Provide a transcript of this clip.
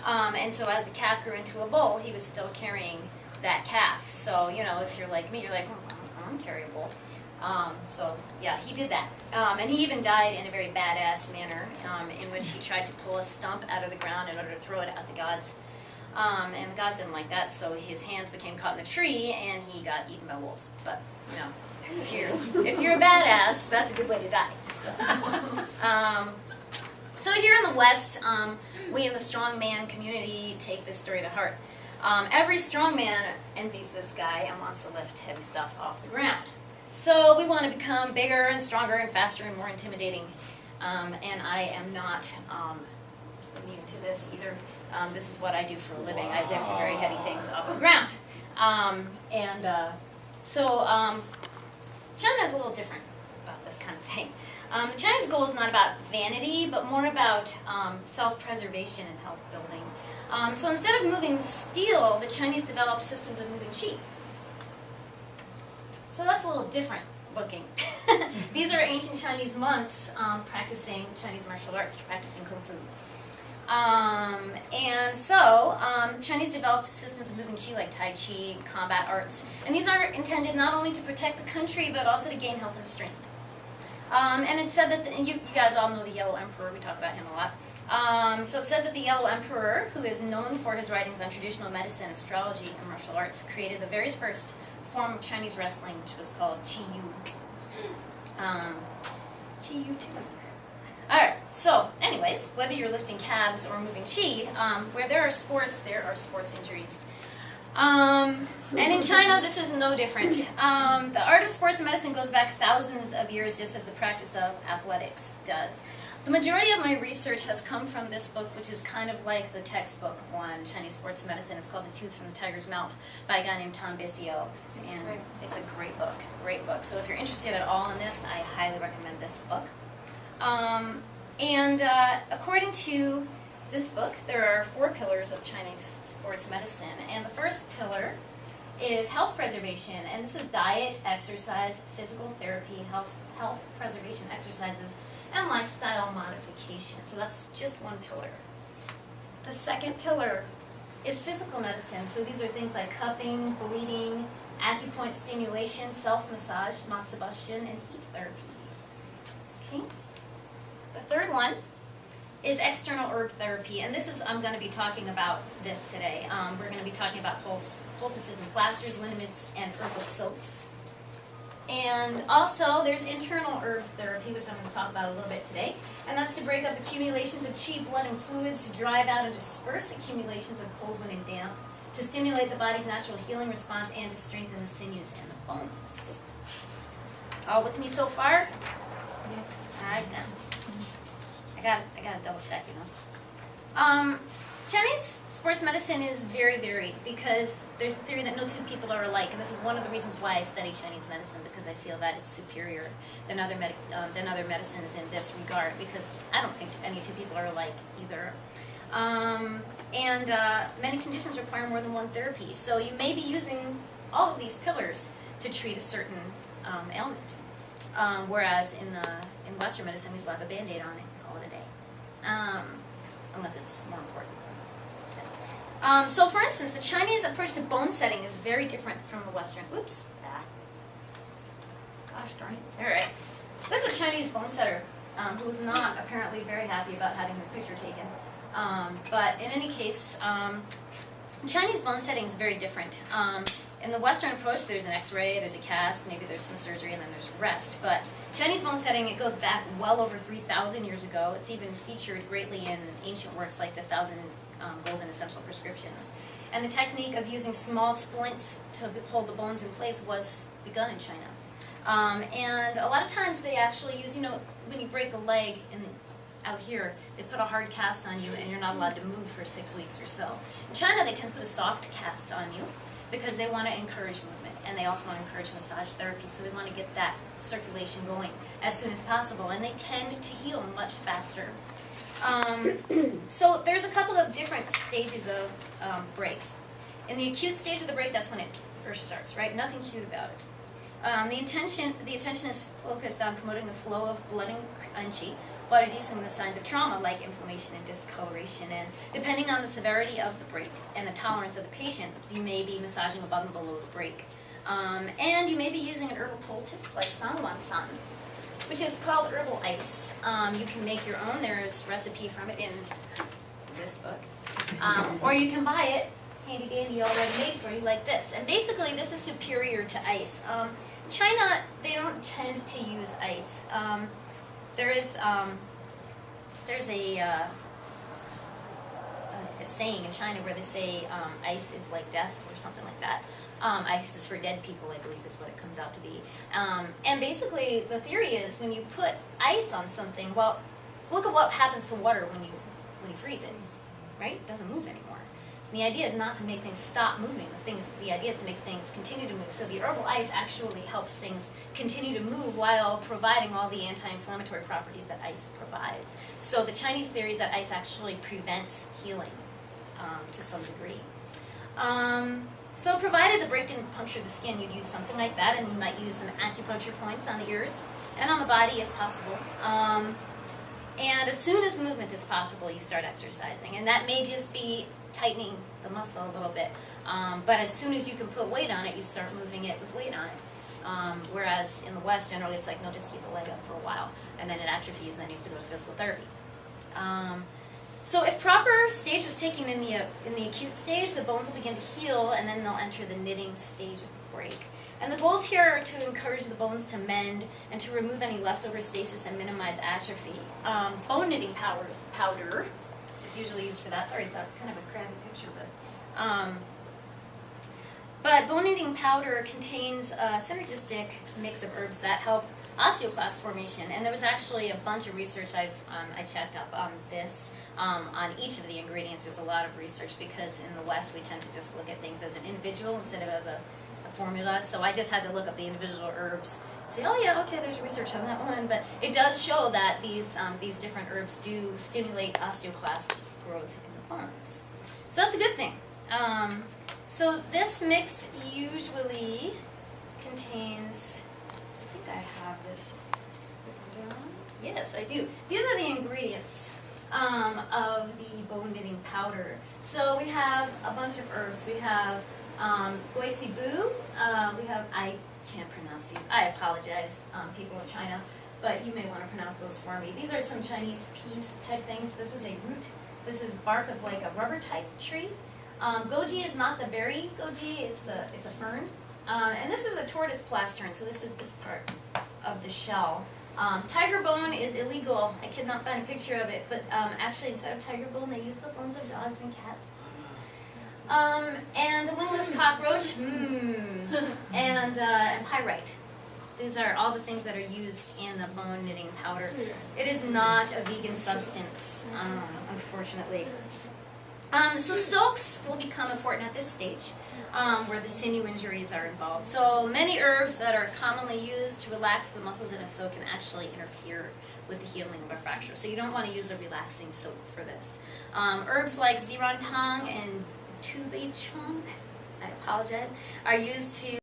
And so as the calf grew into a bull, he was still carrying that calf. So, you know, if you're like me, you're like, I'm carrying a bull. So, yeah, he did that. And he even died in a very badass manner, in which he tried to pull a stump out of the ground in order to throw it at the gods. And the gods didn't like that, so his hands became caught in the tree, and he got eaten by wolves. But, you know, if you're a badass, that's a good way to die. So, so here in the West, we in the strongman community take this story to heart. Every strongman envies this guy and wants to lift heavy stuff off the ground. So we want to become bigger and stronger and faster and more intimidating. And I am not immune to this either. This is what I do for a living. I lift very heavy things off the ground. China is a little different about this kind of thing. The Chinese goal is not about vanity, but more about self-preservation and health building. So instead of moving steel, the Chinese developed systems of moving qi. So that's a little different looking. These are ancient Chinese monks practicing Chinese martial arts, practicing Kung Fu. Chinese developed systems of moving qi like Tai Chi, combat arts. And these are intended not only to protect the country, but also to gain health and strength. And it's said that, and you guys all know the Yellow Emperor, we talk about him a lot. So it's said that the Yellow Emperor, who is known for his writings on traditional medicine, astrology, and martial arts, created the very first form of Chinese wrestling, which was called Qi Yu. Qi Yu too. Alright, so anyways, whether you're lifting calves or moving qi, where there are sports injuries. And in China, this is no different. The art of sports medicine goes back thousands of years, just as the practice of athletics does. The majority of my research has come from this book, which is kind of like the textbook on Chinese sports medicine. It's called The Tooth from the Tiger's Mouth by a guy named Tom Bisio. And it's a great book. So if you're interested at all in this, I highly recommend this book. According to this book, there are 4 pillars of Chinese sports medicine. And the first pillar is health preservation. And this is diet, exercise, physical therapy, health preservation exercises, and lifestyle modification. So that's just one pillar. The second pillar is physical medicine. So these are things like cupping, bleeding, acupoint stimulation, self-massage, moxibustion, and heat therapy. Okay? The third one is external herb therapy, and this is, I'm going to be talking about this today. We're going to be talking about poultices and plasters, liniments, and herbal soaks. And also, there's internal herb therapy, which I'm going to talk about a little bit today, and that's to break up accumulations of qi, blood, and fluids, to drive out and disperse accumulations of cold, wind, and damp, to stimulate the body's natural healing response, and to strengthen the sinews and the bones. All with me so far? Yes. All right then. I gotta double check, you know. Chinese sports medicine is very varied because there's a theory that no two people are alike, and this is one of the reasons why I study Chinese medicine, because I feel that it's superior than other medicines in this regard, because I don't think any two people are alike either. Many conditions require more than one therapy, so you may be using all of these pillars to treat a certain ailment, whereas in Western medicine we still have a Band-Aid on it. Unless it's more important. So for instance, the Chinese approach to bone setting is very different from the Western. Oops. Gosh darn it. Alright. This is a Chinese bone setter who was not apparently very happy about having his picture taken. But in any case, Chinese bone setting is very different. In the Western approach, there's an X-ray, there's a cast, maybe there's some surgery, and then there's rest. But Chinese bone setting, it goes back well over 3,000 years ago. It's even featured greatly in ancient works like the 1,000 Golden Essential Prescriptions. And the technique of using small splints to hold the bones in place was begun in China. And a lot of times they actually use, you know, when you break a leg out here, they put a hard cast on you and you're not allowed to move for 6 weeks or so. In China, they tend to put a soft cast on you because they want to encourage movement, and they also want to encourage massage therapy, so they want to get that circulation going as soon as possible, and they tend to heal much faster. So there's a couple of different stages of breaks. In the acute stage of the break, that's when it first starts, right? Nothing cute about it. The attention is focused on promoting the flow of blood and qi while reducing the signs of trauma like inflammation and discoloration. And depending on the severity of the break and the tolerance of the patient, you may be massaging above and below the break. And you may be using an herbal poultice like Sangwan-san, which is called herbal ice. You can make your own. There's a recipe from it in this book. Or you can buy it handy dandy already made for you like this. And basically this is superior to ice. China, they don't tend to use ice. There's a saying in China where they say ice is like death or something like that. Ice is for dead people, I believe, is what it comes out to be. And basically the theory is when you put ice on something, well, look at what happens to water when you freeze it, right? It doesn't move anymore. And the idea is not to make things stop moving. The idea is to make things continue to move. So the herbal ice actually helps things continue to move while providing all the anti-inflammatory properties that ice provides. So the Chinese theory is that ice actually prevents healing to some degree. So provided the break didn't puncture the skin, you'd use something like that, and you might use some acupuncture points on the ears and on the body if possible. And as soon as movement is possible, you start exercising. And that may just be tightening the muscle a little bit. But as soon as you can put weight on it, you start moving it with weight on it. Whereas in the West, generally, it's like, no, just keep the leg up for a while. And then it atrophies, and then you have to go to physical therapy. So if proper stage was taken in the acute stage, the bones will begin to heal, and then they'll enter the knitting stage of the break. And the goals here are to encourage the bones to mend and to remove any leftover stasis and minimize atrophy. Bone knitting powder is usually used for that. Sorry, it's kind of a crabby picture, but bone knitting powder contains a synergistic mix of herbs that help osteoclast formation. And there was actually a bunch of research I checked up on this. On each of the ingredients, there's a lot of research because in the West we tend to just look at things as an individual instead of as a formula. So I just had to look up the individual herbs and say, oh yeah, okay, there's research on that one. But it does show that these different herbs do stimulate osteoclast growth in the bones. So that's a good thing. So this mix usually contains, I think I have this written down. Yes, I do. These are the ingredients of the bone knitting powder. So we have a bunch of herbs. We have goi si bu. We have, I can't pronounce these. I apologize, people in China, but you may want to pronounce those for me. These are some Chinese peas type things. This is a root. This is bark of like a rubber type tree. Goji is not the berry goji, it's a fern. And this is a tortoise plastron, so this is this part of the shell. Tiger bone is illegal. I could not find a picture of it, but actually instead of tiger bone, they use the bones of dogs and cats. And the wingless cockroach, and pyrite. These are all the things that are used in the bone knitting powder. It is not a vegan substance, unfortunately. So silks will become important at this stage, where the sinew injuries are involved. So many herbs that are commonly used to relax the muscles in a soak can actually interfere with the healing of a fracture. So you don't want to use a relaxing soak for this. Herbs like zirantang and tubeichong, I apologize, are used to